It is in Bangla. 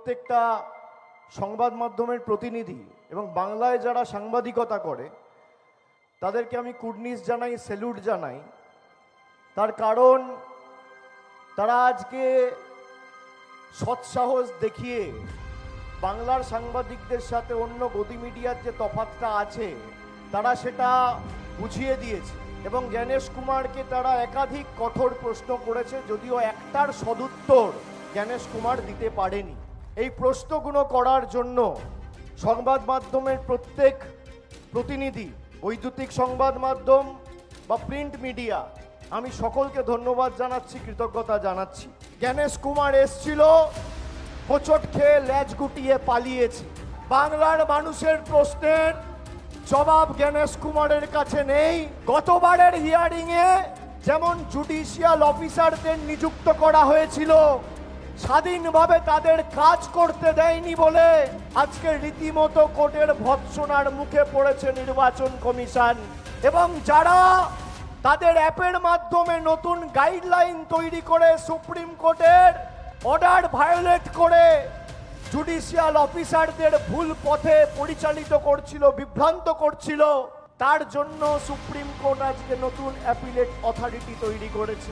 প্রত্যেকটা সংবাদ মাধ্যমের প্রতিনিধি এবং বাংলায় যারা সাংবাদিকতা করে তাদেরকে আমি কুর্নিশ জানাই, স্যালুট জানাই। তার কারণ তারা আজকে সৎসাহস দেখিয়ে বাংলার সাংবাদিকদের সাথে অন্য গদি মিডিয়ার যে তফাৎটা আছে তারা সেটা বুঝিয়ে দিয়েছে এবং জ্ঞানেশ কুমারকে তারা একাধিক কঠোর প্রশ্ন করেছে, যদিও একটার সদুত্তর জ্ঞানেশ কুমার দিতে পারেনি। এই প্রশ্নগুলো করার জন্য সংবাদ মাধ্যমের প্রত্যেক প্রতিনিধি, বৈদ্যুতিক সংবাদ মাধ্যম বা প্রিন্ট মিডিয়া, আমি সকলকে ধন্যবাদ জানাচ্ছি, কৃতজ্ঞতা জানাচ্ছি। জ্ঞানেশ কুমার এসছিল, হোঁচট খেয়ে ল্যাজ গুটিয়ে পালিয়েছে। বাংলার মানুষের প্রশ্নের জবাব জ্ঞানেশ কুমারের কাছে নেই। গতবারের হিয়ারিংয়ে যেমন জুডিশিয়াল অফিসারদের নিযুক্ত করা হয়েছিল, স্বাধীনভাবে তাদের কাজ করতে দেয়নি বলে আজকে রীতিমতো কোর্টের ভৎসনার মুখে পড়েছে নির্বাচন কমিশন। এবং যারা তাদের অ্যাপের মাধ্যমে নতুন গাইডলাইন তৈরি করে সুপ্রিম কোর্টের অর্ডার ভায়োলেট করে জুডিশিয়াল অফিসারদের ভুল পথে পরিচালিত করছিল, বিভ্রান্ত করছিল, তার জন্য সুপ্রিম কোর্ট আজকে নতুন অ্যাপিলেট অথরিটি তৈরি করেছে।